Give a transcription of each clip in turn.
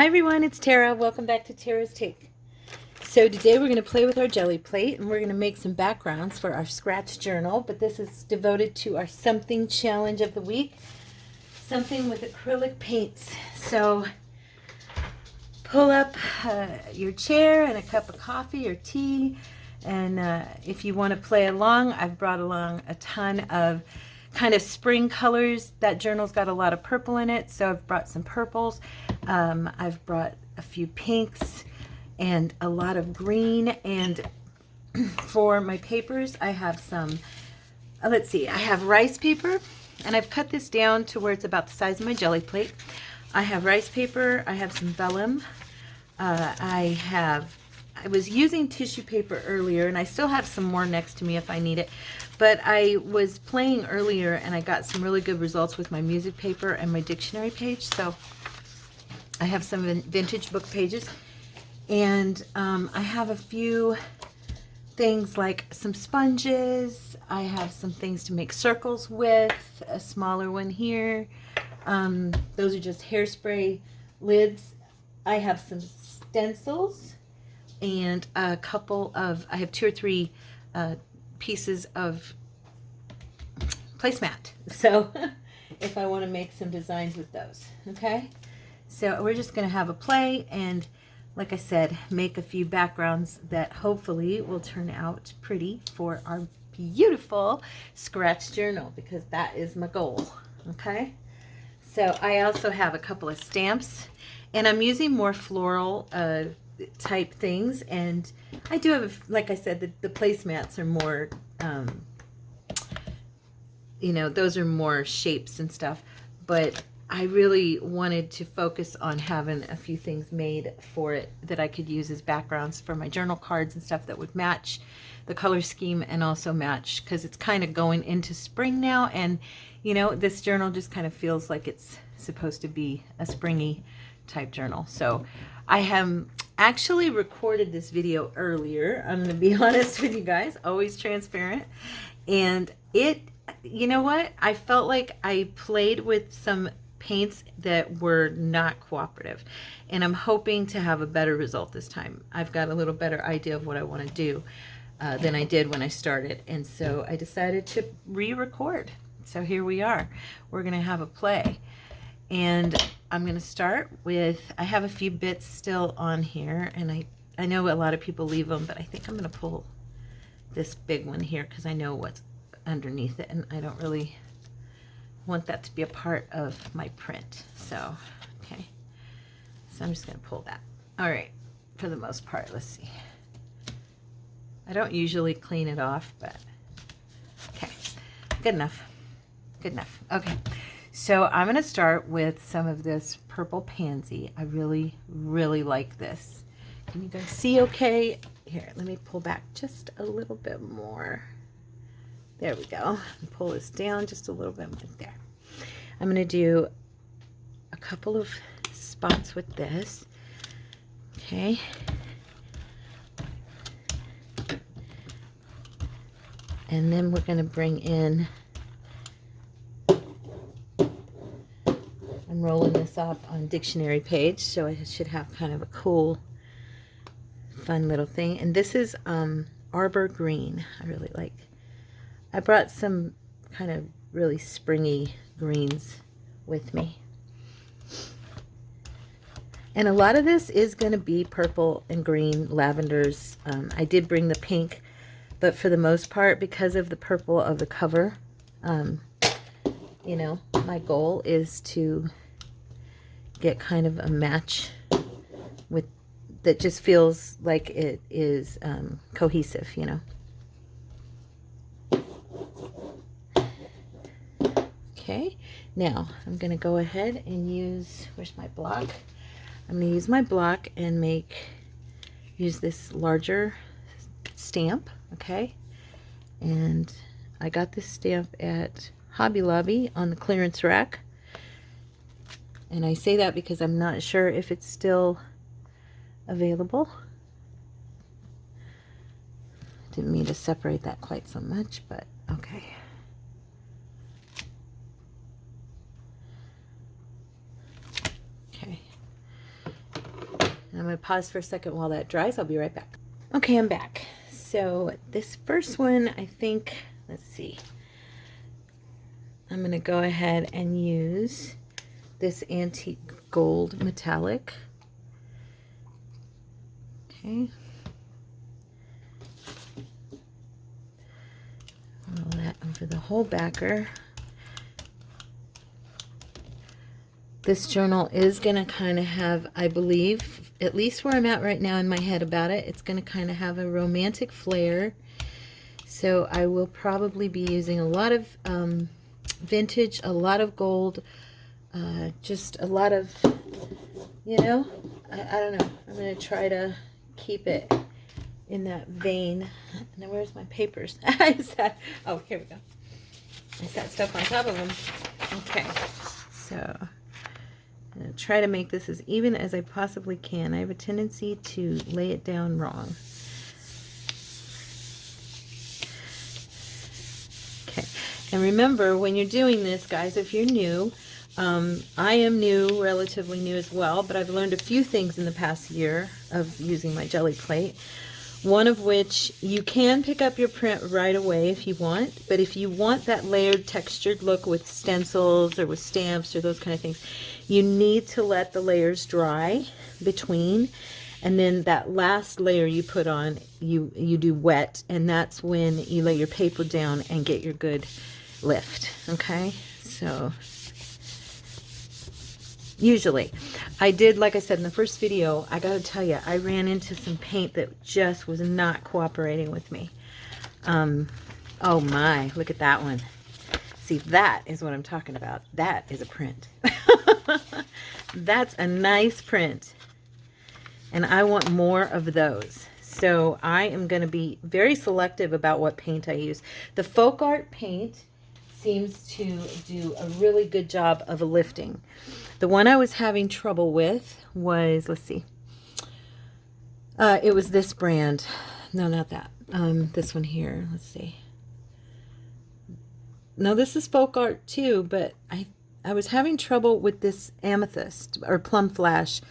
Hi everyone, it's Tara. Welcome back to Tara's Take. So today we're going to play with our Gelli plate and we're going to make some backgrounds for our scratch journal, but this is devoted to our something challenge of the week, something with acrylic paints. So pull up your chair and a cup of coffee or tea, and if you want to play along, I've brought along a ton of kind of spring colors. That journal's got a lot of purple in it, so I've brought some purples. I've brought a few pinks and a lot of green, and for my papers I have some, let's see, I have rice paper, and I've cut this down to where it's about the size of my Gelli plate. I have rice paper, I have some vellum, I was using tissue paper earlier, and I still have some more next to me if I need it, but I was playing earlier and I got some really good results with my music paper and my dictionary page. So I have some vintage book pages, and I have a few things like some sponges. I have some things to make circles with, a smaller one here. Those are just hairspray lids. I have some stencils and a couple of, I have 2 or 3 pieces of placemat. So if I want to make some designs with those, okay? So we're just going to have a play and, like I said, make a few backgrounds that hopefully will turn out pretty for our beautiful scratch journal, because that is my goal, okay? So I also have a couple of stamps, and I'm using more floral type things, and I do have, like I said, the placemats are more, you know, those are more shapes and stuff, but I really wanted to focus on having a few things made for it that I could use as backgrounds for my journal cards and stuff that would match the color scheme and also match, because it's kind of going into spring now, and you know, this journal just kind of feels like it's supposed to be a springy type journal. So I have actually recorded this video earlier. I'm going to be honest with you guys, always transparent. And it, you know what? I felt like I played with some paints that were not cooperative. And I'm hoping to have a better result this time. I've got a little better idea of what I want to do than I did when I started. And so I decided to re-record. So here we are. We're going to have a play. And I'm going to start with, I have a few bits still on here, and I know a lot of people leave them, but I think I'm going to pull this big one here because I know what's underneath it, and I don't really want that to be a part of my print. So, okay. So I'm just going to pull that. All right. For the most part, let's see. I don't usually clean it off, but okay. Good enough. Good enough. Okay. So I'm going to start with some of this purple pansy. I really, really like this. Can you guys see okay? Here, let me pull back just a little bit more. There we go. Pull this down just a little bit more there. I'm going to do a couple of spots with this. Okay. And then we're going to bring in, I'm rolling this off on dictionary page, so it should have kind of a cool, fun little thing. And this is Arbor Green. I really like. I brought some kind of really springy greens with me. And a lot of this is going to be purple and green, lavenders. I did bring the pink, but for the most part, because of the purple of the cover, you know, my goal is to get kind of a match with that just feels like it is cohesive, you know. Okay, now I'm going to go ahead and use, where's my block? I'm going to use my block and use this larger stamp, okay? And I got this stamp at Hobby Lobby on the clearance rack. And I say that because I'm not sure if it's still available. Didn't mean to separate that quite so much, but okay. Okay. I'm going to pause for a second while that dries. I'll be right back. Okay, I'm back. So this first one, I think, let's see. I'm going to go ahead and use this antique gold metallic. Okay. Roll that over the whole backer. This journal is going to kind of have, I believe, at least where I'm at right now in my head about it, it's going to kind of have a romantic flair. So I will probably be using a lot of vintage, a lot of gold, just a lot of, you know, I don't know. I'm going to try to keep it in that vein. Now, where's my papers? Oh, here we go. I set stuff on top of them. Okay, so I'm going to try to make this as even as I possibly can. I have a tendency to lay it down wrong. Okay, and remember when you're doing this, guys, if you're new, I am new, relatively new as well, but I've learned a few things in the past year of using my Gelli plate. One of which, you can pick up your print right away if you want, but if you want that layered textured look with stencils or with stamps or those kind of things, you need to let the layers dry between, and then that last layer you put on, you do wet, and that's when you lay your paper down and get your good lift. Okay, so usually I did, like I said in the first video, I gotta tell you, I ran into some paint that just was not cooperating with me. Oh my, look at that one. See, that is what I'm talking about. That is a print. That's a nice print, and I want more of those. So I am going to be very selective about what paint I use. The folk art paint seems to do a really good job of lifting. The one I was having trouble with was, let's see, it was this brand. No, not that. This one here. Let's see. No, this is folk art too, but I was having trouble with this amethyst or plum flash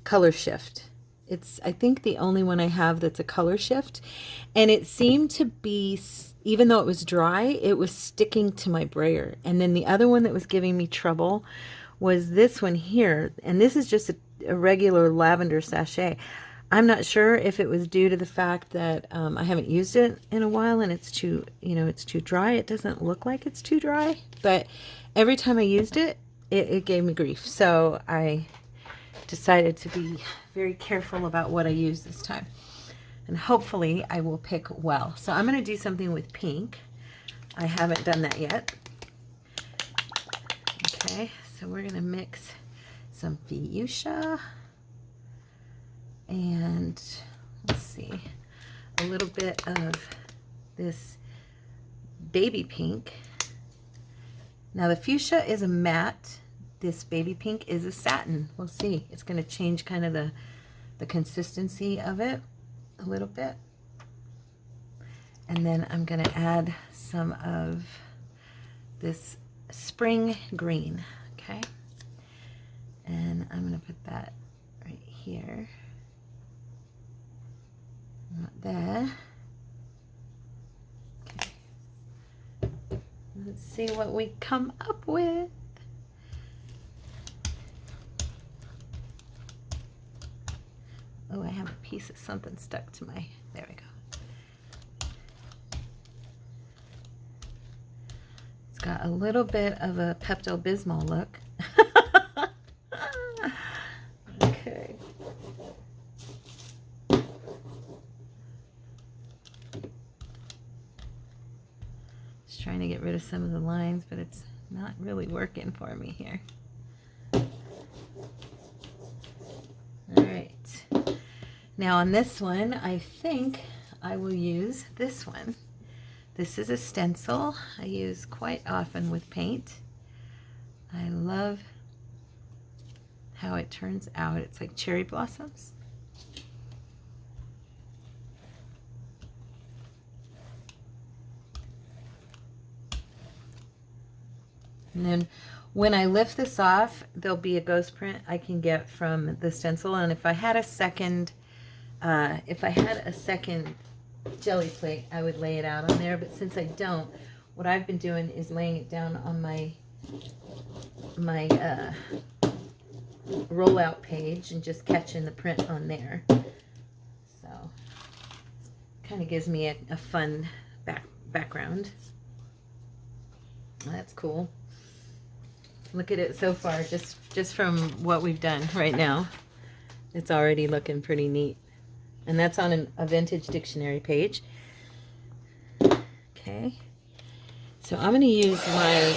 color shift. It's, I think, the only one I have that's a color shift, and it seemed to be, even though it was dry, it was sticking to my brayer. And then the other one that was giving me trouble was this one here, and this is just a regular lavender sachet. I'm not sure if it was due to the fact that I haven't used it in a while and it's too, you know, it's too dry. It doesn't look like it's too dry, but every time I used it, it gave me grief. So I decided to be very careful about what I use this time. And hopefully I will pick well. So I'm going to do something with pink. I haven't done that yet. Okay, so we're going to mix some fuchsia and, let's see, a little bit of this baby pink. Now the fuchsia is a matte. This baby pink is a satin. We'll see. It's going to change kind of the consistency of it a little bit. And then I'm going to add some of this spring green. Okay. And I'm going to put that right here. Not there. Okay. Let's see what we come up with. Oh, I have a piece of something stuck to my, there we go. It's got a little bit of a Pepto-Bismol look. Okay. Just trying to get rid of some of the lines, but it's not really working for me here. All right. Now on this one, I think I will use this one. This is a stencil I use quite often with paint. I love how it turns out. It's like cherry blossoms. And then when I lift this off, there'll be a ghost print I can get from the stencil. And if I had a second, jelly plate, I would lay it out on there. But since I don't, what I've been doing is laying it down on my rollout page and just catching the print on there. So kind of gives me a fun background. That's cool. Look at it so far, just from what we've done right now. It's already looking pretty neat. And that's on a vintage dictionary page. Okay. So I'm going to use my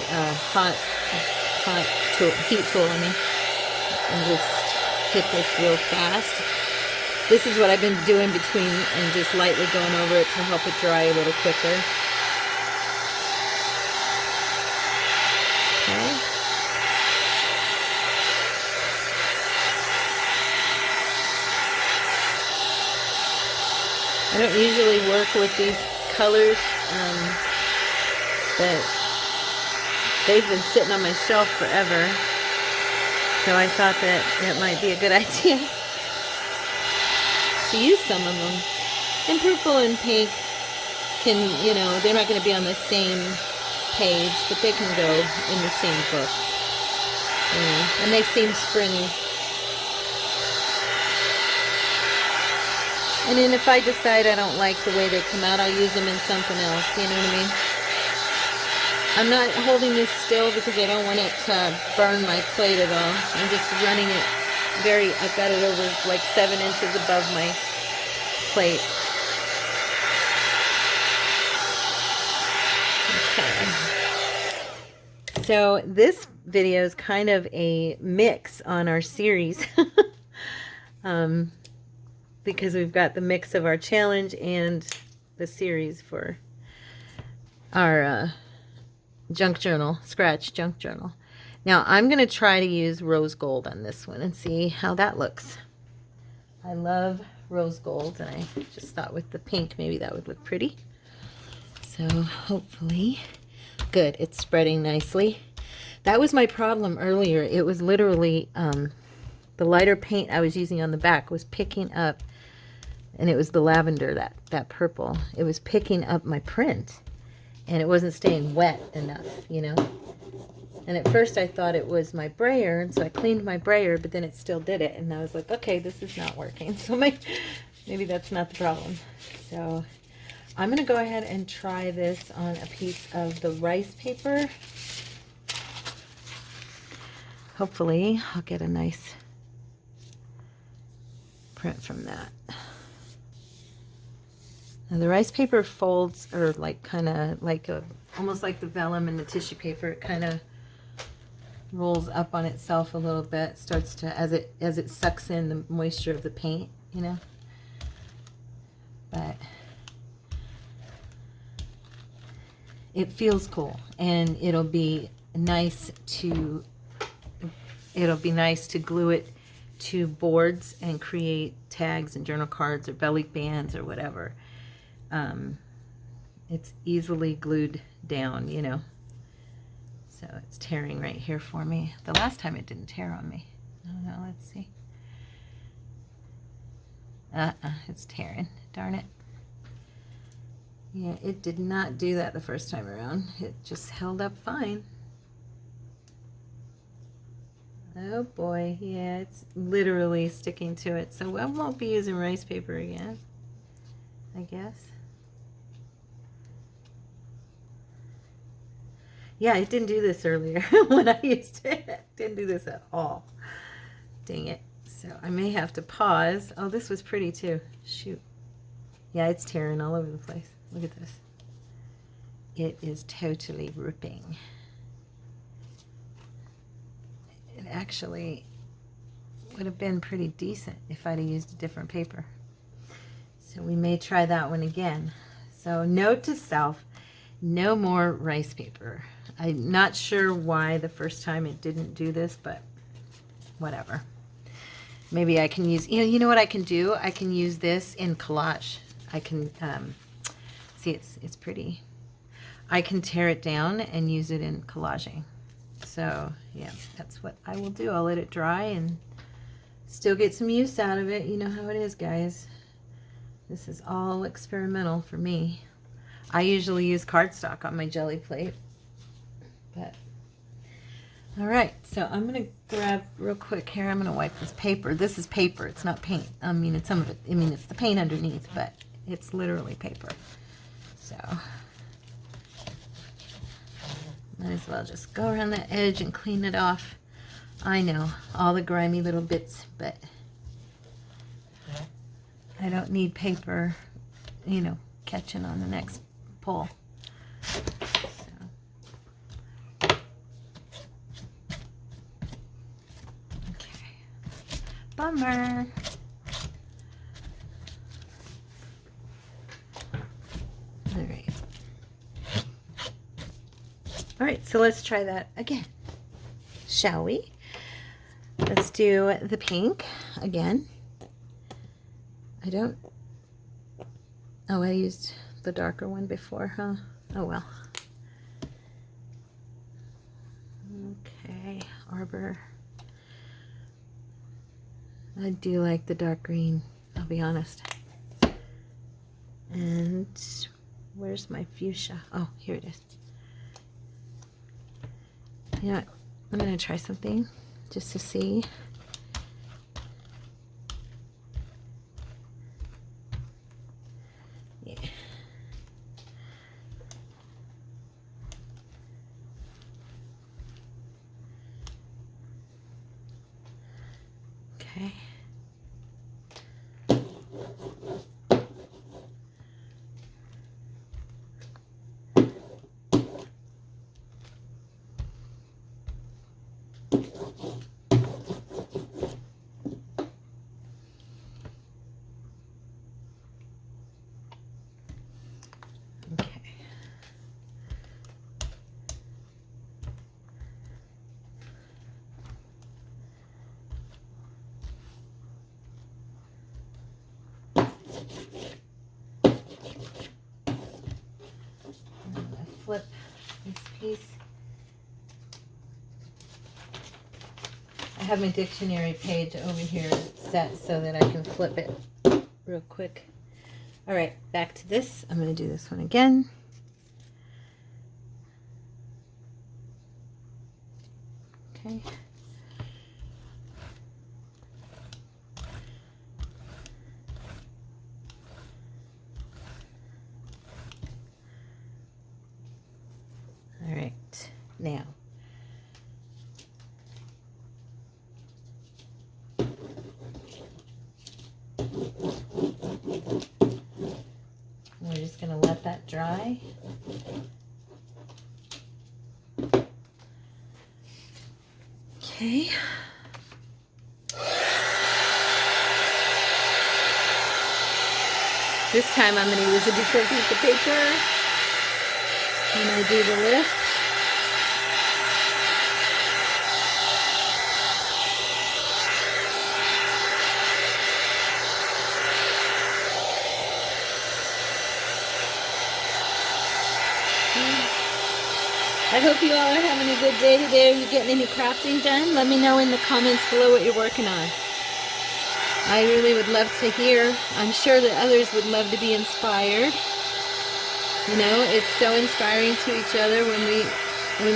heat tool, and just hit this real fast. This is what I've been doing between and just lightly going over it to help it dry a little quicker. Okay. I don't usually work with these colors, but they've been sitting on my shelf forever, so I thought that it might be a good idea to use some of them. And purple and pink can, you know, they're not going to be on the same page, but they can go in the same book. And they seem springy. And then if I decide I don't like the way they come out, I'll use them in something else, you know what I mean? I'm not holding this still because I don't want it to burn my plate at all. I'm just running it I've got it over like 7 inches above my plate. Okay. So this video is kind of a mix on our series. Because we've got the mix of our challenge and the series for our junk journal, scratch junk journal. Now I'm going to try to use rose gold on this one and see how that looks. I love rose gold, and I just thought with the pink maybe that would look pretty. So hopefully, good, it's spreading nicely. That was my problem earlier. It was literally the lighter paint I was using on the back was picking up, and it was the lavender, that purple. It was picking up my print, and it wasn't staying wet enough, you know. And at first I thought it was my brayer, and so I cleaned my brayer, but then it still did it, and I was like, okay, this is not working. So maybe that's not the problem. So I'm going to go ahead and try this on a piece of the rice paper. Hopefully I'll get a nice print from that. Now the rice paper folds, or like kind of like almost like the vellum and the tissue paper. It kind of rolls up on itself a little bit. Starts to as it sucks in the moisture of the paint, you know. But it feels cool, and it'll be nice to glue it to boards and create tags and journal cards or belly bands or whatever. It's easily glued down, you know. So it's tearing right here for me. The last time it didn't tear on me. Oh no, let's see. It's tearing. Darn it. Yeah, it did not do that the first time around. It just held up fine. Oh boy, yeah, it's literally sticking to it. So I won't be using rice paper again, I guess. Yeah, it didn't do this earlier when I used it. It didn't do this at all. Dang it. So I may have to pause. Oh, this was pretty too. Shoot. Yeah, it's tearing all over the place. Look at this. It is totally ripping. It actually would have been pretty decent if I'd have used a different paper. So we may try that one again. So note to self, no more rice paper. I'm not sure why the first time it didn't do this, but whatever. Maybe I can use, you know what I can do? I can use this in collage. I can, see, it's pretty. I can tear it down and use it in collaging. So yeah, that's what I will do. I'll let it dry and still get some use out of it. You know how it is, guys. This is all experimental for me. I usually use cardstock on my jelly plate, but all right. So I'm gonna grab real quick here. I'm gonna wipe this paper. This is paper. It's not paint. I mean, it's some of it. I mean, it's the paint underneath, but it's literally paper. So might as well just go around the edge and clean it off. I know, all the grimy little bits, but I don't need paper, you know, catching on the next pull. So. Okay. Bummer. All right. All right, so let's try that again, shall we? Let's do the pink again. Oh, I used the darker one before, huh? Oh, well. Okay, Arbor. I do like the dark green, I'll be honest. And where's my fuchsia? Oh, here it is. You know what? I'm going to try something just to see. Yeah. Okay. Flip this piece. I have my dictionary page over here set so that I can flip it real quick. All right, back to this. I'm going to do this one again. Okay. All right, now. We're just going to let that dry. Okay. This time I'm going to use a different piece of paper when I do the lift. I hope you all are having a good day today. Are you getting any crafting done? Let me know in the comments below what you're working on. I really would love to hear. I'm sure that others would love to be inspired. You know, it's so inspiring to each other when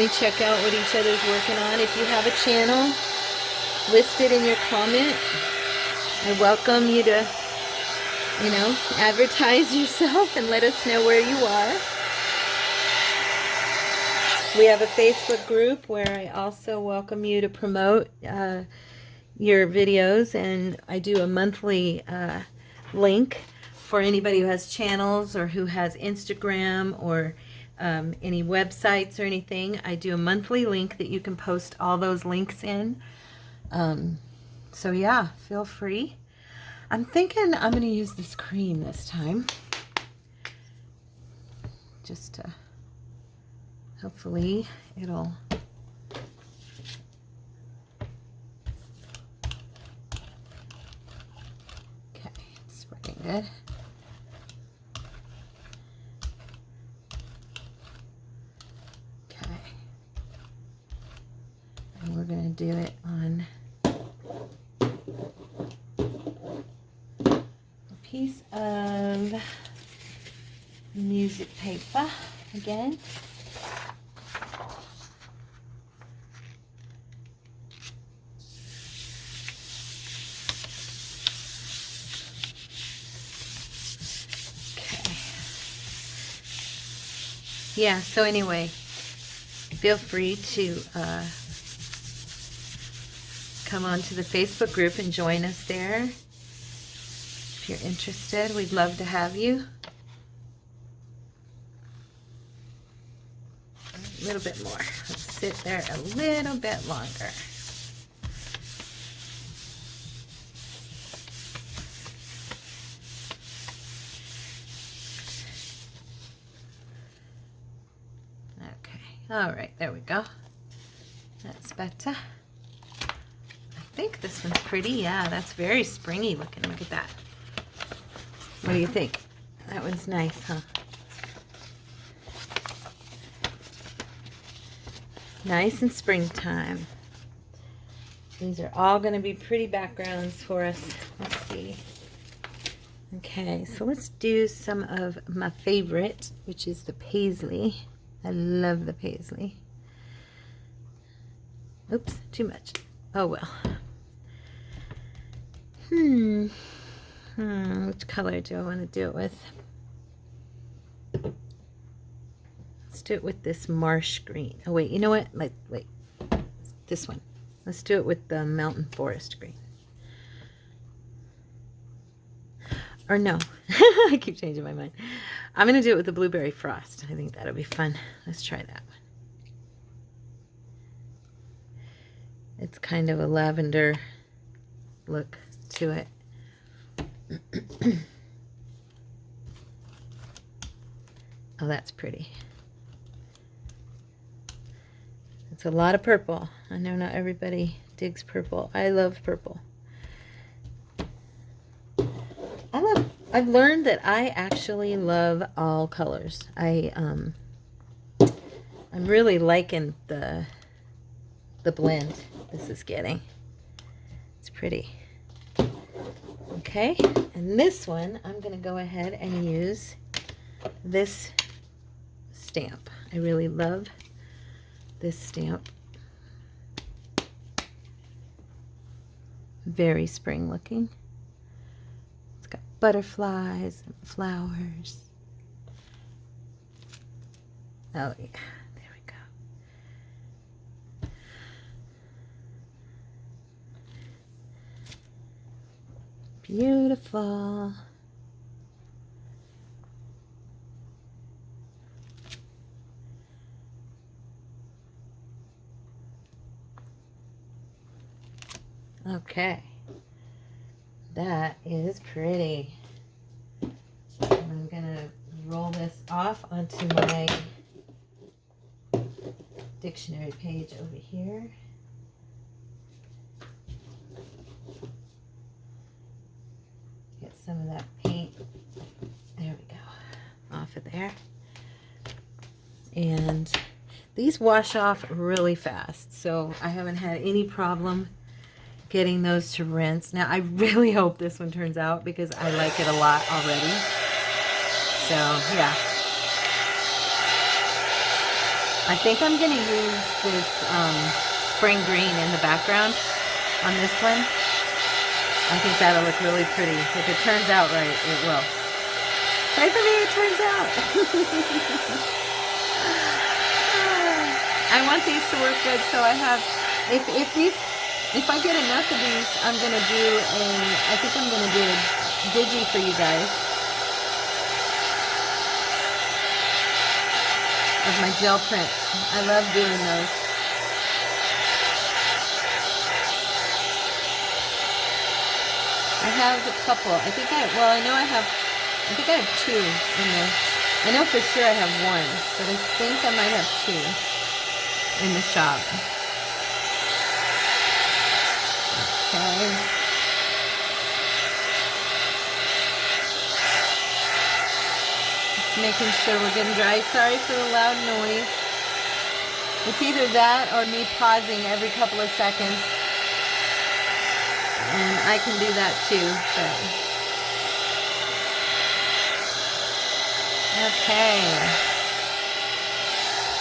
we check out what each other's working on. If you have a channel, list it in your comment. I welcome you to, you know, advertise yourself and let us know where you are. We have a Facebook group where I also welcome you to promote your videos, and I do a monthly link for anybody who has channels or who has Instagram or any websites or anything. I do a monthly link that you can post all those links in. So yeah, feel free. I'm thinking I'm going to use this cream this time. Just to, hopefully it'll... Okay, it's spreading good. do it on a piece of music paper again. Yeah, so anyway, feel free to come on to the Facebook group and join us there. If you're interested, we'd love to have you. A little bit more. Let's sit there a little bit longer. All right, there we go. That's better. I think this one's pretty. Yeah, that's very springy looking. Look at that. What do you think? That one's nice, huh? Nice and springtime. These are all going to be pretty backgrounds for us. Let's see. Okay, so let's do some of my favorite, which is the paisley. I love the paisley. Oops, too much. Oh well. Which color do I want to do it with? Let's do it with this marsh green. Oh wait, you know what? Wait. This one. Let's do it with the mountain forest green. Or no. I keep changing my mind. I'm going to do it with the blueberry frost. I think that'll be fun. Let's try that one. It's kind of a lavender look to it. Oh, that's pretty. It's a lot of purple. I know not everybody digs purple. I love purple. I've learned that I actually love all colors. I'm really liking the blend this is getting. It's pretty. Okay, and this one I'm going to go ahead and use this stamp. I really love this stamp. Very spring looking. It's got butterflies and flowers. Oh yeah, there we go. Beautiful. Okay, that is pretty. I'm gonna roll this off onto my dictionary page over here. Get some of that paint. There we go. Off of there. And these wash off really fast, so I haven't had any problem getting those to rinse. Now, I really hope this one turns out because I like it a lot already. So, yeah. I think I'm going to use this spring green in the background on this one. I think that'll look really pretty. If it turns out right, it will. Pray for me, it turns out. I want these to work good, so I have, if I get enough of these, I'm going to do I think I'm going to do a digi for you guys of my gel prints. I love doing those. I have a couple. I think I have two in there. I know for sure I have one, but I think I might have two in the shop. Okay. Just making sure we're getting dry. Sorry for the loud noise. It's either that or me pausing every couple of seconds. And I can do that too. But. Okay.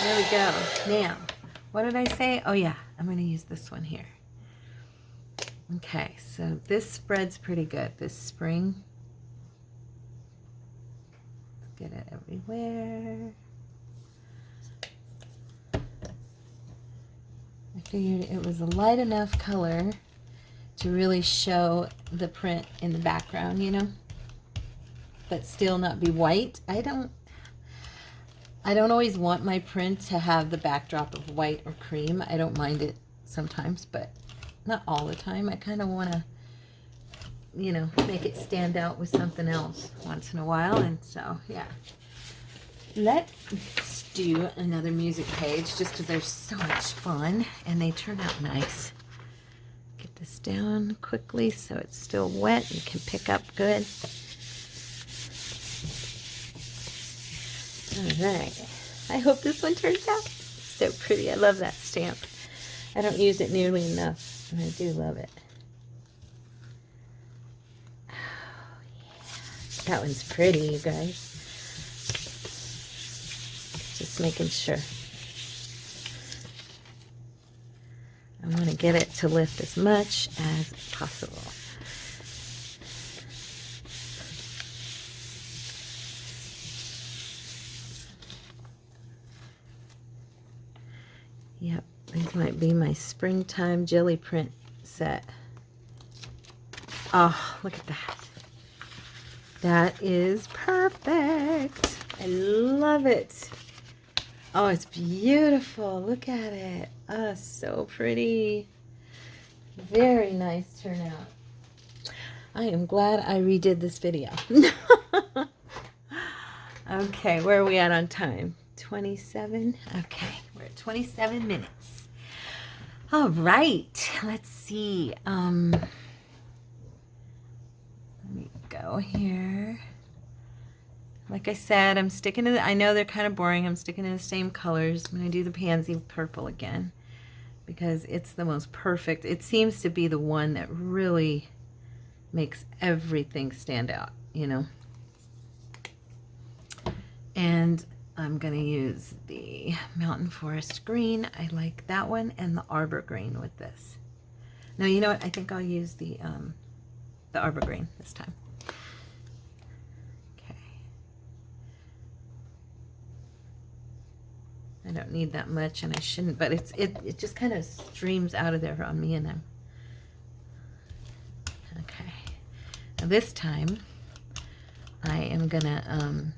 There we go. Now, what did I say? Oh yeah, I'm going to use this one here. Okay, so this spreads pretty good. This spring. Let's get it everywhere. I figured it was a light enough color to really show the print in the background, you know, but still not be white. I don't always want my print to have the backdrop of white or cream. I don't mind it sometimes, but not all the time. I kind of want to, you know, make it stand out with something else once in a while. And so, yeah. Let's do another music page just because they're so much fun and they turn out nice. Get this down quickly so it's still wet and can pick up good. All right. I hope this one turns out so pretty. I love that stamp. I don't use it nearly enough, and I do love it. Oh, yeah. That one's pretty, you guys. Just making sure. I want to get it to lift as much as possible. Yep, these might be my springtime jelly print set. Oh, look at that. That is perfect. I love it. Oh, it's beautiful. Look at it. Oh, so pretty. Very nice turnout. I am glad I redid this video. Okay, where are we at on time? 27? Okay, we're at 27 minutes. All right, let's see. Let me go here. Like I said, I'm sticking to the, I know they're kind of boring. I'm sticking to the same colors. I'm going to do the pansy purple again because it's the most perfect. It seems to be the one that really makes everything stand out, you know. And I'm going to use the Mountain Forest Green. I like that one, and the Arbor Green with this. Now, you know what? I think I'll use the Arbor Green this time. I don't need that much, and I shouldn't, but it just kind of streams out of there on me, and I'm okay. Now this time, I am gonna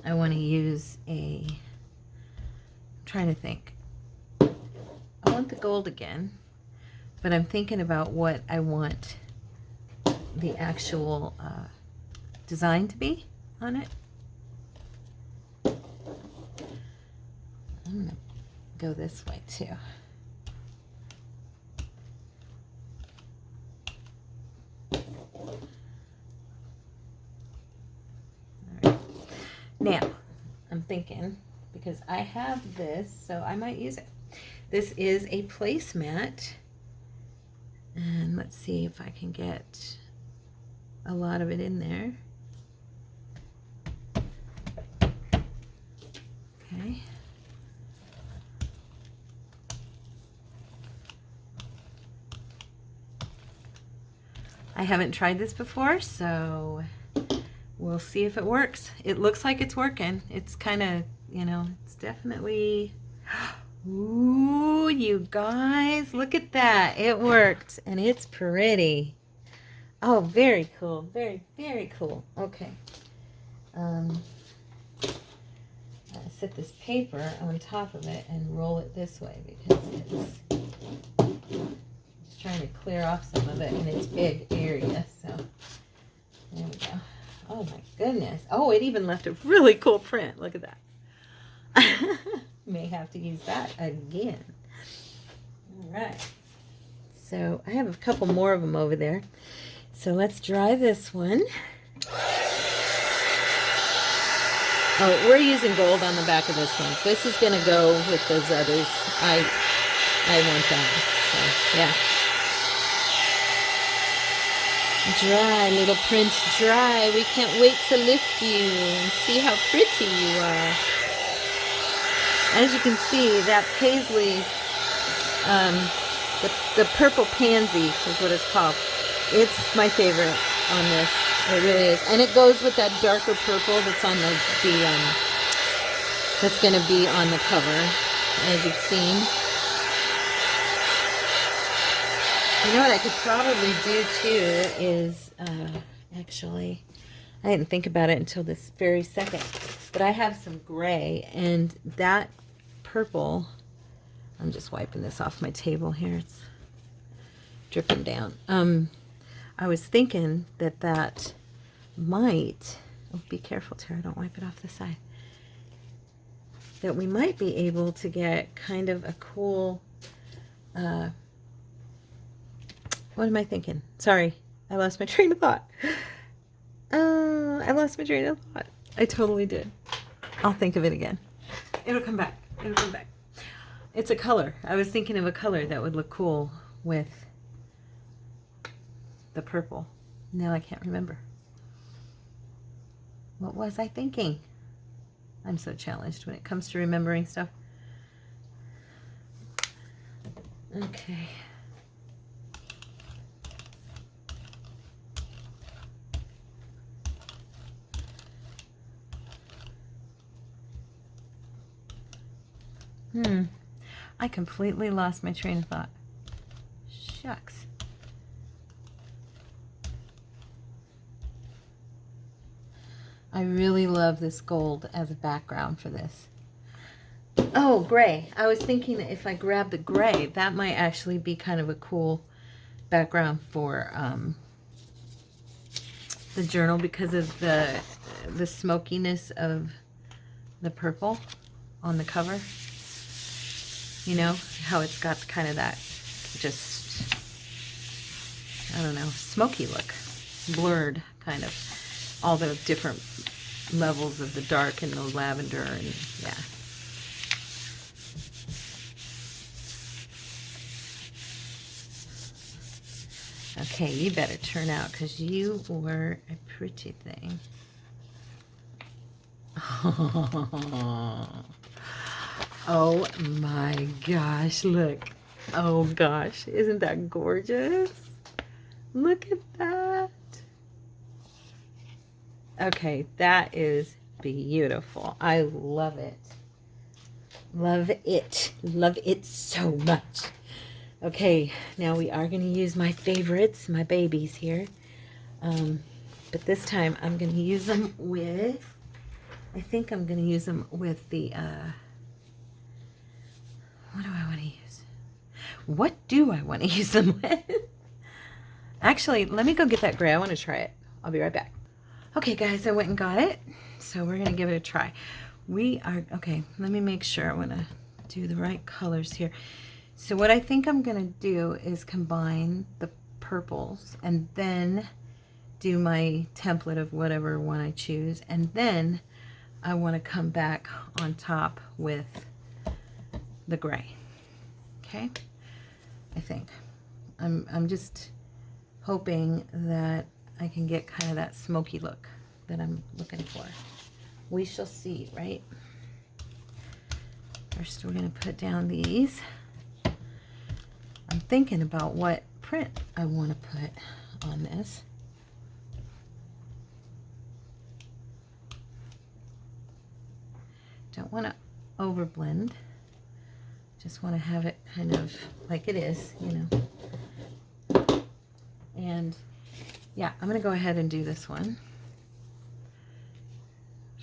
I want to use a. I'm trying to think. I want the gold again, but I'm thinking about what I want the actual design to be on it. I'm gonna go this way too. All right. Now, I'm thinking, because I have this, so I might use it. This is a placemat, and let's see if I can get a lot of it in there. Okay. I haven't tried this before, so we'll see if it works. It looks like it's working. It's kind of, you know, it's definitely... Ooh, you guys, look at that. It worked, and it's pretty. Oh, very cool. Very, very cool. Okay. Set this paper on top of it and roll it this way because it's just trying to clear off some of it in its big area. So there we go. Oh my goodness. Oh, it even left a really cool print. Look at that. May have to use that again. All right. So I have a couple more of them over there. So let's dry this one. Oh, we're using gold on the back of this one. This is gonna go with those others. I want that. So yeah. Dry, little prince, dry. We can't wait to lift you and see how pretty you are. As you can see, that paisley, the purple pansy is what it's called. It's my favorite on this. It really is. And it goes with that darker purple that's on that's going to be on the cover, as you've seen. You know what I could probably do too is, actually, I didn't think about it until this very second, but I have some gray, and that purple, I'm just wiping this off my table here, it's dripping down. I was thinking that might, oh, be careful Tara, don't wipe it off the side, that we might be able to get kind of a cool, what am I thinking? Sorry, I lost my train of thought. I lost my train of thought. I totally did. I'll think of it again. It'll come back. It'll come back. It's a color. I was thinking of a color that would look cool with the purple. Now I can't remember. What was I thinking? I'm so challenged when it comes to remembering stuff. Okay. I completely lost my train of thought. Shucks. I really love this gold as a background for this. Oh, gray. I was thinking that if I grab the gray, that might actually be kind of a cool background for the journal because of the smokiness of the purple on the cover. You know, how it's got kind of that just, I don't know, smoky look. Blurred, kind of. All the different levels of the dark and the lavender and, yeah. Okay, you better turn out because you were a pretty thing. Oh my gosh, look. Oh gosh, isn't that gorgeous? Look at that. Okay, that is beautiful. I love it. Love it. Love it so much. Okay, now we are going to use my favorites, my babies here. But this time I'm going to use them with, I think I'm going to use them with the, what do I want to use? What do I want to use them with? Actually, let me go get that gray. I want to try it. I'll be right back. Okay, guys, I went and got it. So we're going to give it a try. We are, okay, let me make sure. I want to do the right colors here. So what I think I'm going to do is combine the purples and then do my template of whatever one I choose. And then I want to come back on top with the gray. Okay, I think I'm just hoping that I can get kind of that smoky look that I'm looking for. We shall see, right? First we're going to put down these. I'm thinking about what print I want to put on this. Don't want to overblend. Just want to have it kind of like it is, you know. And yeah, I'm going to go ahead and do this one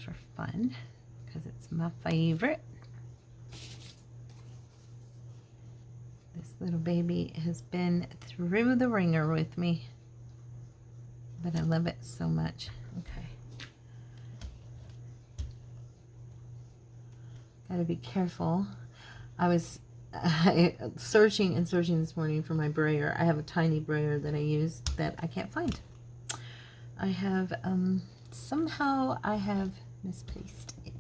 for fun because it's my favorite. This little baby has been through the ringer with me, but I love it so much. Okay. Gotta be careful. I was searching and searching this morning for my brayer. I have a tiny brayer that I use that I can't find. I have, somehow I have misplaced it.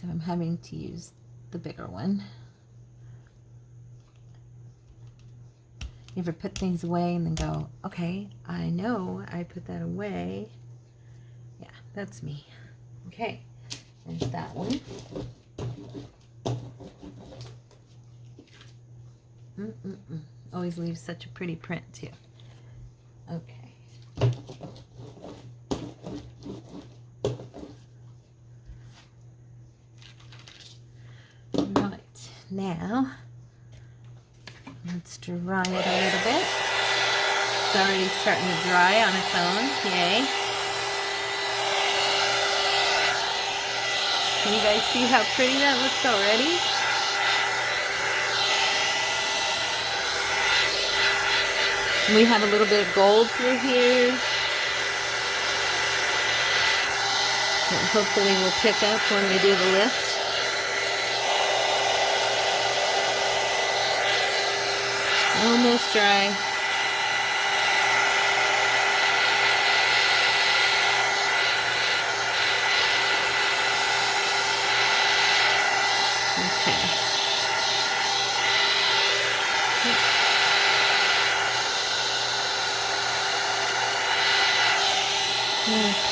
So I'm having to use the bigger one. You ever put things away and then go, okay, I know I put that away. Yeah, that's me. Okay, there's that one. Always leaves such a pretty print too. Okay. Right, now let's dry it a little bit. It's already starting to dry on its own. Yay. Can you guys see how pretty that looks already? And we have a little bit of gold through here. That hopefully will pick up when we do the lift. Almost dry.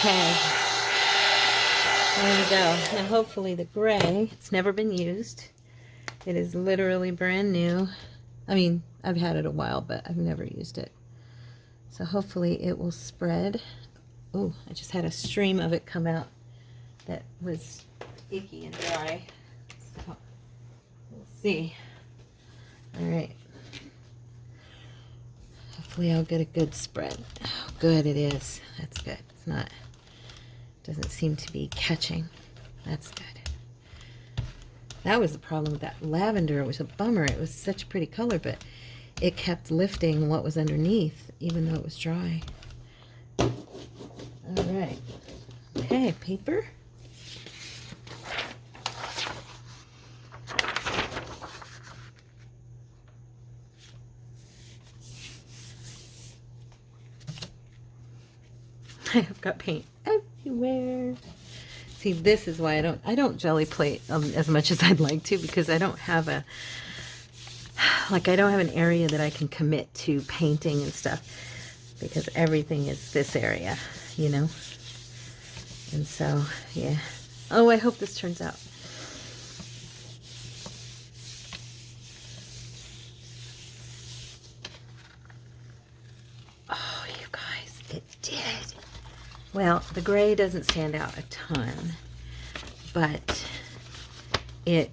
Okay, there we go. Now hopefully the gray, it's never been used. It is literally brand new. I mean, I've had it a while, but I've never used it. So hopefully it will spread. Oh, I just had a stream of it come out that was icky and dry. So we'll see. All right. Hopefully I'll get a good spread. Oh, good it is. That's good. It's not, doesn't seem to be catching. That's good. That was the problem with that lavender. It was a bummer. It was such a pretty color, but it kept lifting what was underneath, even though it was dry. All right. Okay, paper. I've got paint everywhere. See, this is why I don't jelly plate as much as I'd like to, because I don't have a, like, I don't have an area that I can commit to painting and stuff, because everything is this area, you know? And so, yeah. Oh, I hope this turns out. Oh, you guys, it did. Well, the gray doesn't stand out a ton, but it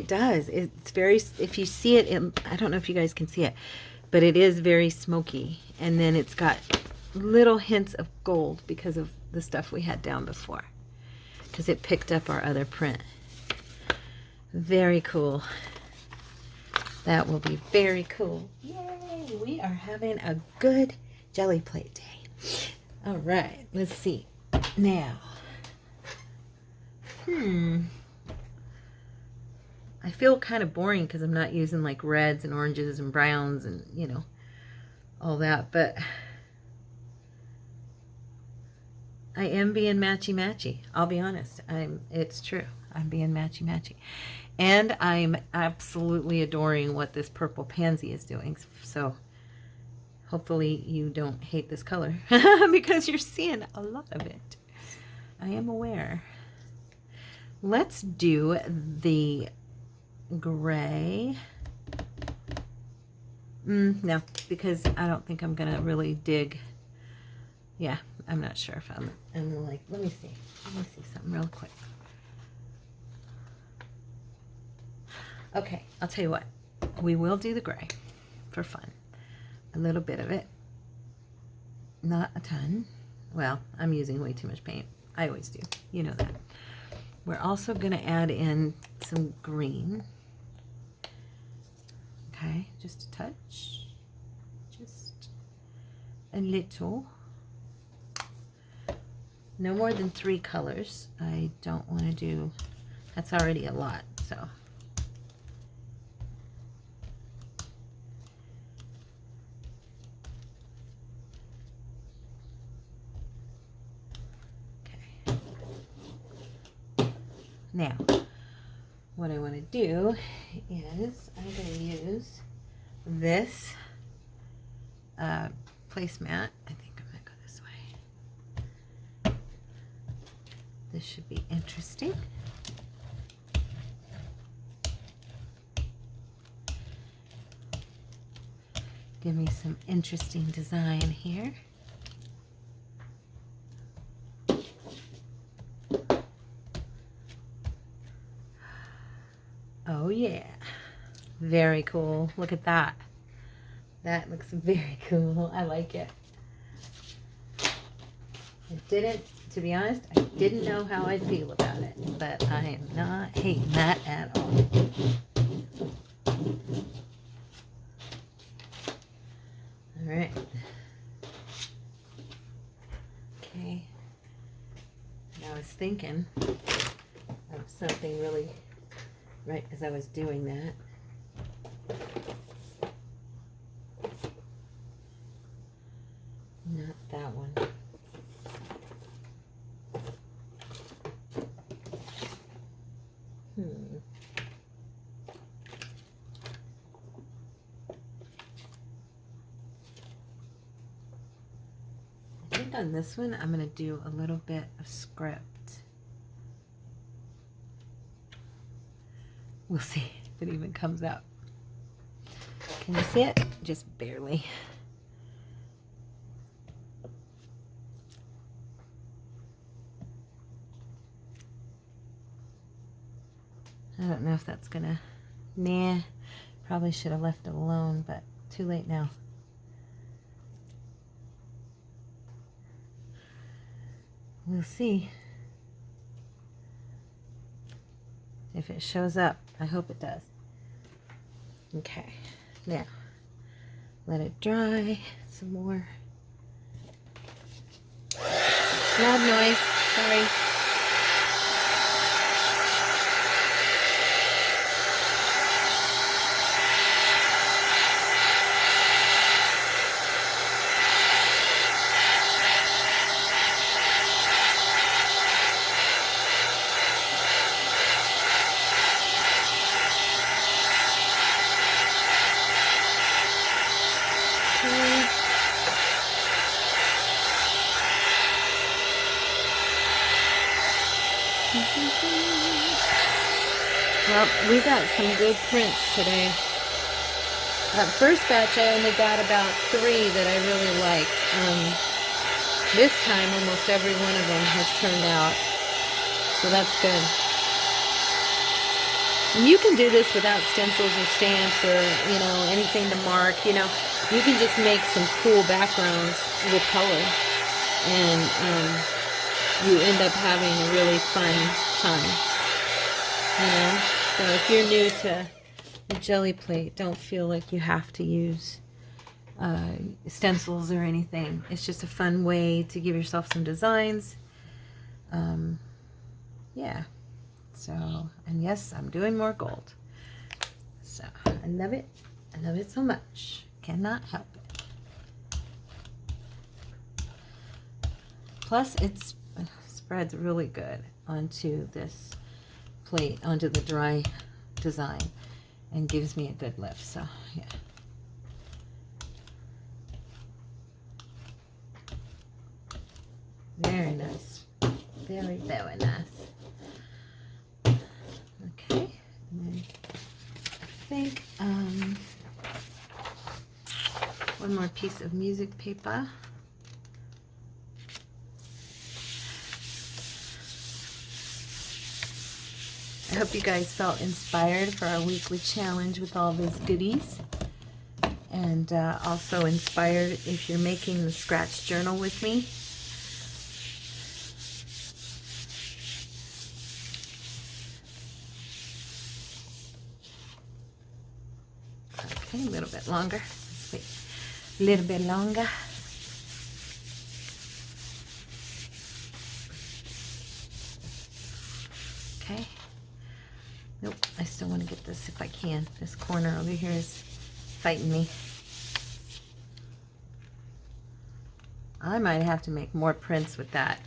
does. It's very, if you see it, I don't know if you guys can see it, but it is very smoky. And then it's got little hints of gold because of the stuff we had down before, because it picked up our other print. Very cool. That will be very cool. Yay! We are having a good jelly plate day. All right, let's see. Now, I feel kind of boring because I'm not using like reds and oranges and browns and, you know, all that, but I am being matchy-matchy. I'll be honest. It's true. I'm being matchy-matchy. And I'm absolutely adoring what this purple pansy is doing. So hopefully you don't hate this color because you're seeing a lot of it. I am aware. Let's do the gray. No, because I don't think I'm gonna really dig. Yeah, I'm not sure if I'm like, let me see something real quick. Okay, I'll tell you what, we will do the gray for fun. A little bit of it, not a ton. Well, I'm using way too much paint. I always do, you know that. We're also gonna add in some green. Okay, just a touch, just a little. No more than 3 colors. I don't want to do, that's already a lot, so. Now, what I want to do is I'm going to use this placemat. I think I'm going to go this way. This should be interesting. Give me some interesting design here. Oh yeah, very cool. Look at that. That looks very cool. I like it. To be honest, I didn't know how I'd feel about it, but I am not hating that at all. All right. Okay. And I was thinking of something really right as I was doing that. Not that one. I think on this one I'm going to do a little bit of script. We'll see if it even comes out. Can you see it? Just barely. I don't know if that's gonna, nah, probably should have left it alone, but too late now. We'll see if it shows up. I hope it does. Okay, now let it dry some more. Loud noise, sorry. Well, we got some good prints today. That first batch I only got about 3 that I really liked. This time almost every one of them has turned out. So that's good. And you can do this without stencils or stamps or, you know, anything to mark. You know, you can just make some cool backgrounds with color. And you end up having a really fun time. You know? So if you're new to the Gelli plate, don't feel like you have to use stencils or anything. It's just a fun way to give yourself some designs. Yeah. So, and yes, I'm doing more gold. So, I love it. I love it so much. Cannot help it. Plus, it spreads really good onto this plate, onto the dry design, and gives me a good lift. So, yeah. Very nice. Very, very nice. Okay. And then I think one more piece of music paper. I hope you guys felt inspired for our weekly challenge with all these goodies. And also inspired if you're making the scratch journal with me. Okay, a little bit longer. Let's wait. A little bit longer. Okay. Nope, I still want to get this if I can. This corner over here is fighting me. I might have to make more prints with that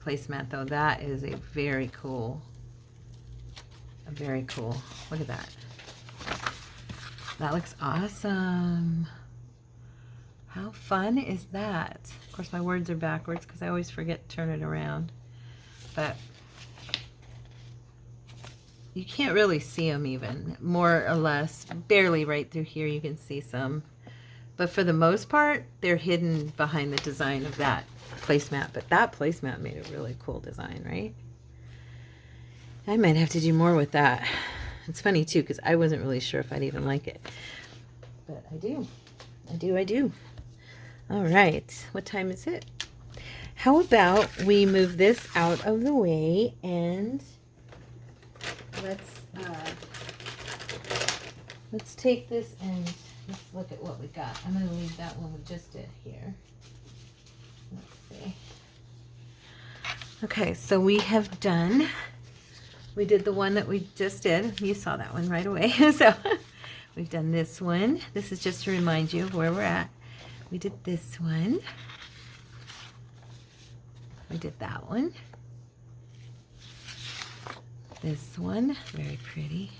placemat though. That is a very cool Very cool. Look at that. That looks awesome. How fun is that? Of course, my words are backwards because I always forget to turn it around. But you can't really see them even, more or less. Barely right through here you can see some. But for the most part, they're hidden behind the design of that placemat. But that placemat made a really cool design, right? I might have to do more with that. It's funny too, because I wasn't really sure if I'd even like it. But I do. I do. All right. What time is it? How about we move this out of the way and let's take this and let's look at what we got. I'm going to leave that one we just did here. Let's see. Okay, so we did the one that we just did. You saw that one right away. So we've done this one. This is just to remind you of where we're at. We did this one. We did that one. This one, very pretty.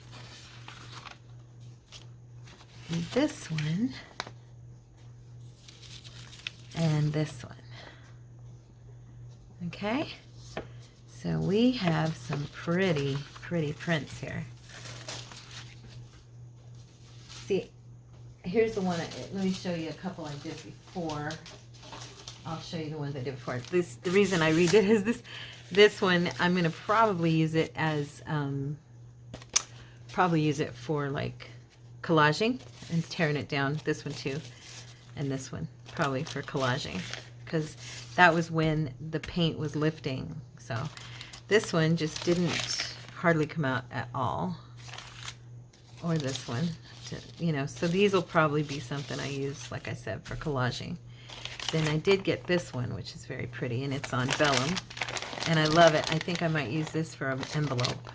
And this one. And this one. Okay? So we have some pretty prints here. See, here's the one, let me show you a couple I did before. I'll show you the ones I did before. The reason I redid is this one, I'm going to probably use it as, for like collaging and tearing it down. This one too. And this one, probably for collaging. Because that was when the paint was lifting. So this one just didn't hardly come out at all. Or this one. So these will probably be something I use, like I said, for collaging. Then I did get this one, which is very pretty, and it's on vellum. And I love it. I think I might use this for an envelope.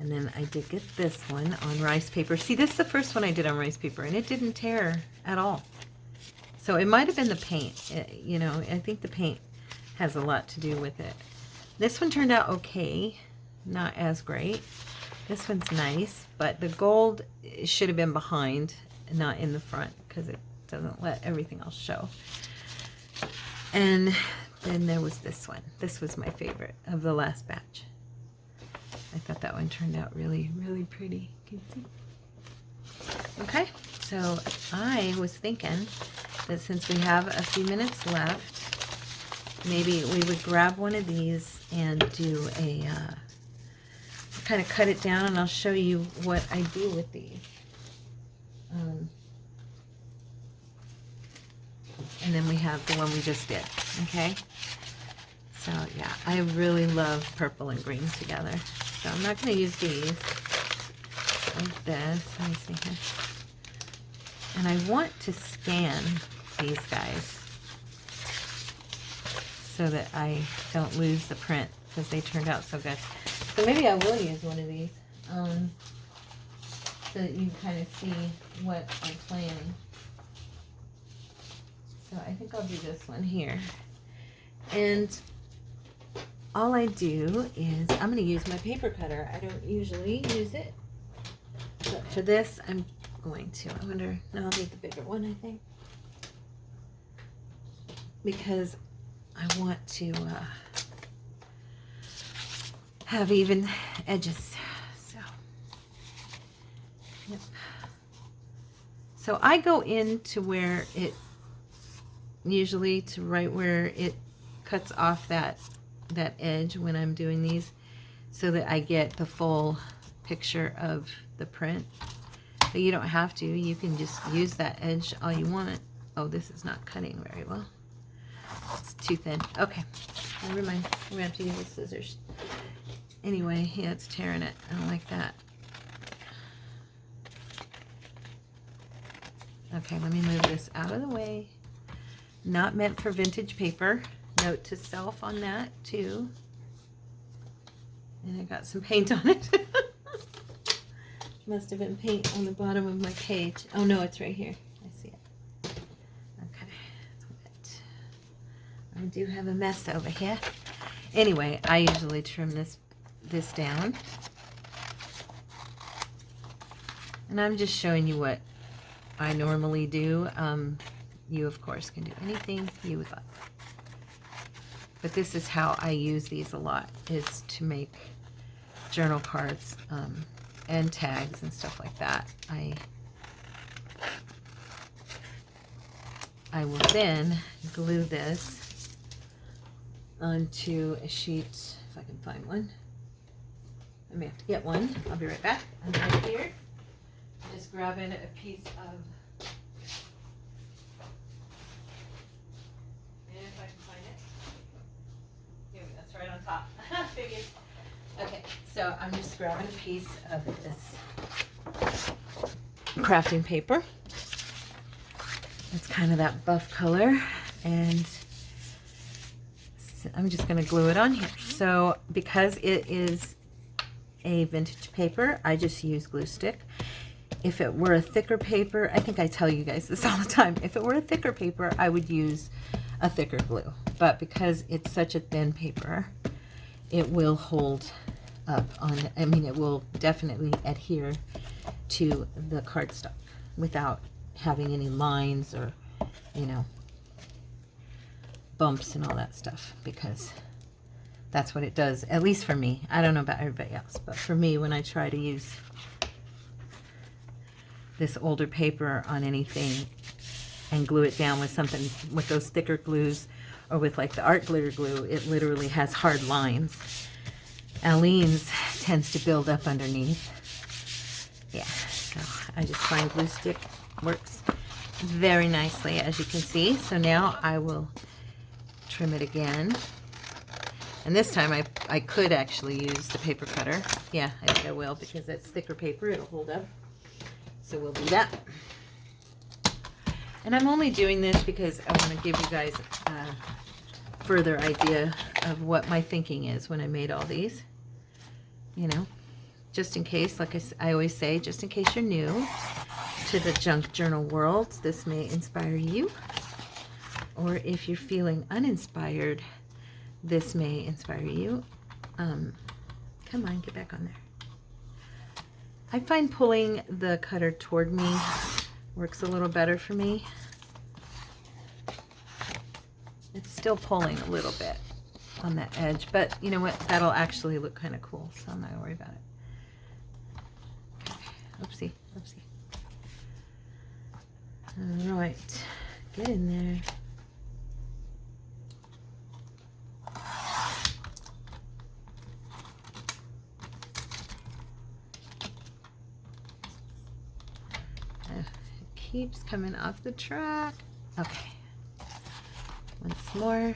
And then I did get this one on rice paper. See, this is the first one I did on rice paper, and it didn't tear at all. So it might have been the paint. I think the paint has a lot to do with it. This one turned out okay. Not as great. This one's nice, but the gold should have been behind, not in the front, because it doesn't let everything else show. And then there was this one. This was my favorite of the last batch. I thought that one turned out really pretty. Can you see? Okay, so I was thinking that since we have a few minutes left, maybe we would grab one of these and do a kind of cut it down, and I'll show you what I do with these. And then we have the one we just did, okay? So yeah, I really love purple and green together. So I'm not going to use these like this. Let me see here. And I want to scan these guys so that I don't lose the print because they turned out so good. So maybe I will use one of these so that you kind of see what I'm planning. So I think I'll do this one here. And all I do is I'm going to use my paper cutter. I don't usually use it. But for this, I'm going to. I wonder, no, I'll need the bigger one, I think. Because I want to have even edges. So, yep. So I go into where it, usually to right where it cuts off that edge when I'm doing these, so that I get the full picture of the print. But you don't have to. You can just use that edge all you want. Oh, this is not cutting very well. It's too thin. Okay, never mind. We're gonna have to use the scissors. Anyway, yeah, it's tearing it. I don't like that. Okay, let me move this out of the way. Not meant for vintage paper. Note to self on that too. And I got some paint on it. Must have been paint on the bottom of my page. Oh no, it's right here. I see it. Okay, it's wet. I do have a mess over here. Anyway, I usually trim this down. And I'm just showing you what I normally do. You, of course, can do anything you would like. But this is how I use these a lot, is to make journal cards and tags and stuff like that. I will then glue this onto a sheet, if I can find one. I may have to get one. I'll be right back. I'm right here. Just grabbing a piece of, and if I can find it. Here, that's right on top. Figured. Okay, so I'm just grabbing a piece of this crafting paper. It's kind of that buff color, and I'm just going to glue it on here. So because it is a vintage paper, I just use glue stick. If it were a thicker paper, I think I tell you guys this all the time, if it were a thicker paper, I would use a thicker glue. But because it's such a thin paper, it will hold up on, I mean, it will definitely adhere to the cardstock without having any lines or, you know, bumps and all that stuff, because that's what it does, at least for me. I don't know about everybody else, but for me, when I try to use this older paper on anything and glue it down with something, with those thicker glues, or with like the art glitter glue, it literally has hard lines. Aleene's tends to build up underneath. Yeah, so I just find glue stick works very nicely, as you can see. So now I will trim it again. And this time I could actually use the paper cutter. Yeah, I think I will, because it's thicker paper, it'll hold up. So we'll do that. And I'm only doing this because I want to give you guys a further idea of what my thinking is when I made all these. You know, just in case, like I always say, just in case you're new to the junk journal world, this may inspire you. Or if you're feeling uninspired, this may inspire you. Come on, get back on there. I find pulling the cutter toward me works a little better for me. It's still pulling a little bit on that edge, but you know what? That'll actually look kind of cool, so I'm not gonna worry about it. Okay. Oopsie, oopsie. All right, get in there. It keeps coming off the track. Okay, once more.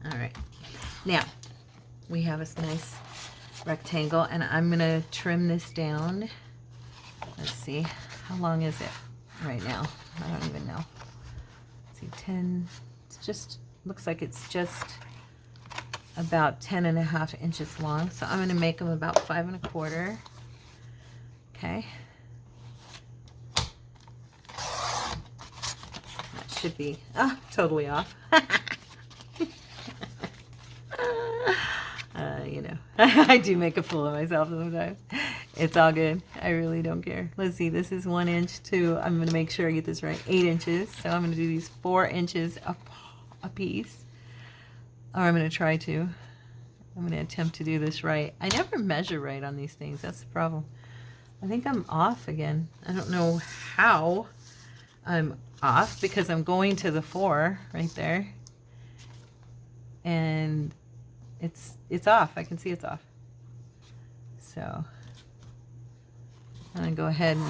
All right, now we have this nice rectangle, and I'm gonna trim this down. Let's see, how long is it right now? I don't even know. Let's see, 10, it's just, looks like it's just about 10.5 inches long. So I'm gonna make them about 5 1/4. Okay. That should be, totally off. You know, I do make a fool of myself sometimes. It's all good. I really don't care. Let's see, this is 1 inch too. I'm going to make sure I get this right. 8 inches. So I'm going to do these 4 inches a piece. Or I'm going to try to. I'm going to attempt to do this right. I never measure right on these things. That's the problem. I think I'm off again. I don't know how I'm off, because I'm going to the 4 right there. And it's off. I can see it's off. So I'm gonna go ahead and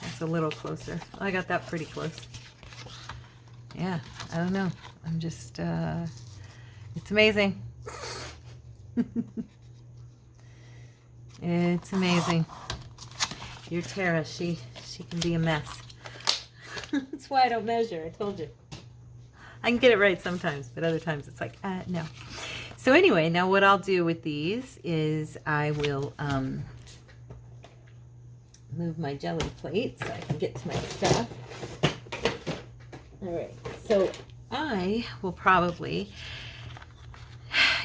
that's a little closer. I got that pretty close. Yeah, I don't know. I'm just it's amazing. It's amazing. Your Tara, she can be a mess. That's why I don't measure. I told you. I can get it right sometimes, but other times it's like, no. So anyway, now what I'll do with these is I will move my jelly plate so I can get to my stuff. All right, so I will probably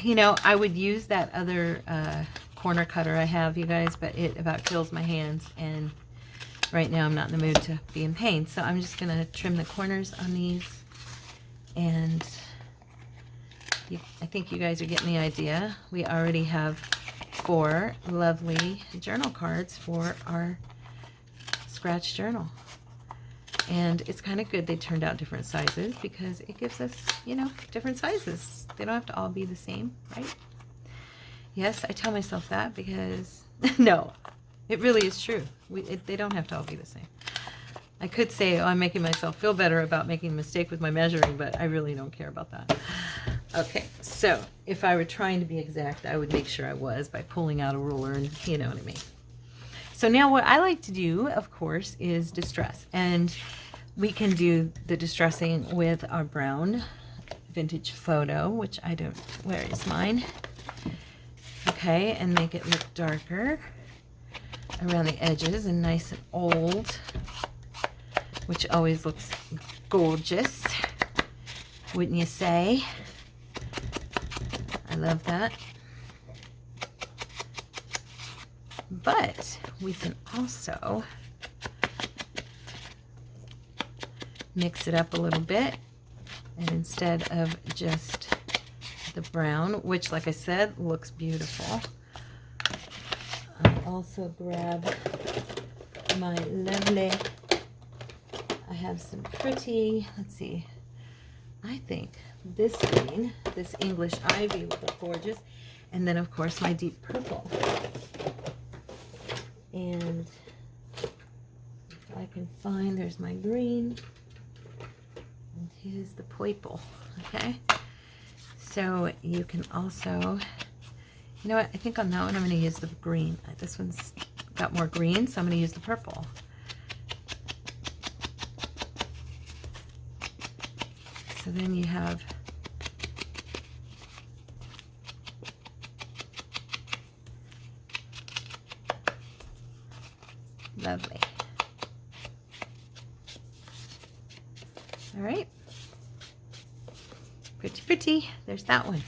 you know, I would use that other corner cutter I have, you guys, but it about kills my hands, and right now I'm not in the mood to be in pain. So I'm just going to trim the corners on these, and I think you guys are getting the idea. We already have 4 lovely journal cards for our scratch journal. And it's kind of good they turned out different sizes, because it gives us, you know, different sizes. They don't have to all be the same, right? Yes, I tell myself that because, no, it really is true. They don't have to all be the same. I could say, oh, I'm making myself feel better about making a mistake with my measuring, but I really don't care about that. Okay, so if I were trying to be exact, I would make sure I was by pulling out a ruler, and you know what I mean. So now what I like to do, of course, is distress. And we can do the distressing with our brown vintage photo, which I don't, where is mine? Okay, and make it look darker around the edges and nice and old, which always looks gorgeous, wouldn't you say? I love that. But we can also mix it up a little bit, and instead of just the brown, which like I said looks beautiful, I'll also grab my lovely, I have some pretty, let's see, I think this green, this English ivy would look gorgeous, and then of course my deep purple. And if I can find, there's my green, and here's the purple. Okay, so you can also, you know what, I think on that one I'm going to use the green. This one's got more green, so I'm going to use the purple. So then you have lovely. All right. Pretty, pretty. There's that one.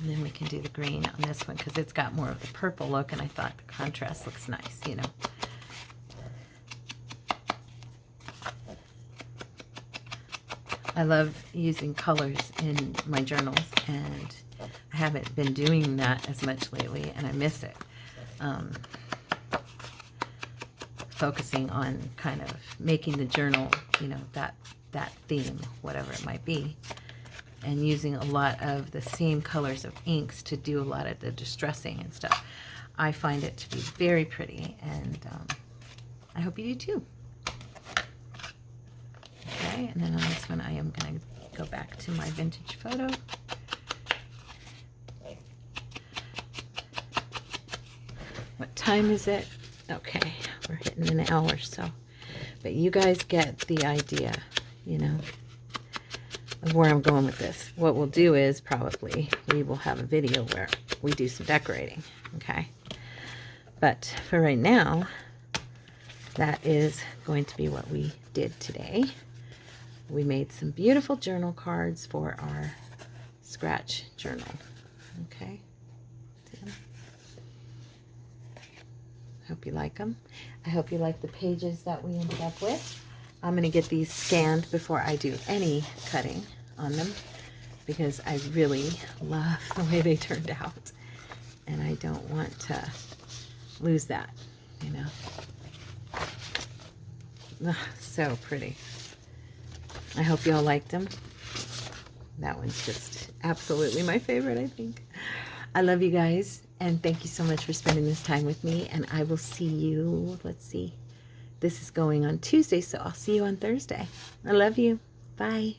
And then we can do the green on this one because it's got more of the purple look, and I thought the contrast looks nice, you know. I love using colors in my journals, and I haven't been doing that as much lately, and I miss it. Focusing on kind of making the journal, you know, that theme, whatever it might be, and using a lot of the same colors of inks to do a lot of the distressing and stuff. I find it to be very pretty, and I hope you do too. Okay, and then on this one I am going to go back to my vintage photo. What time is it? Okay, we're hitting an hour, so, but you guys get the idea, you know, of where I'm going with this. What we'll do is probably we will have a video where we do some decorating, okay? But for right now, that is going to be what we did today. We made some beautiful journal cards for our scratch journal, okay? Hope you like them. I hope you like the pages that we ended up with. I'm going to get these scanned before I do any cutting on them, because I really love the way they turned out, and I don't want to lose that, you know. Ugh, so pretty. I hope you all liked them. That one's just absolutely my favorite, I think. I love you guys, and thank you so much for spending this time with me, and I will see you, let's see, this is going on Tuesday, so I'll see you on Thursday. I love you. Bye.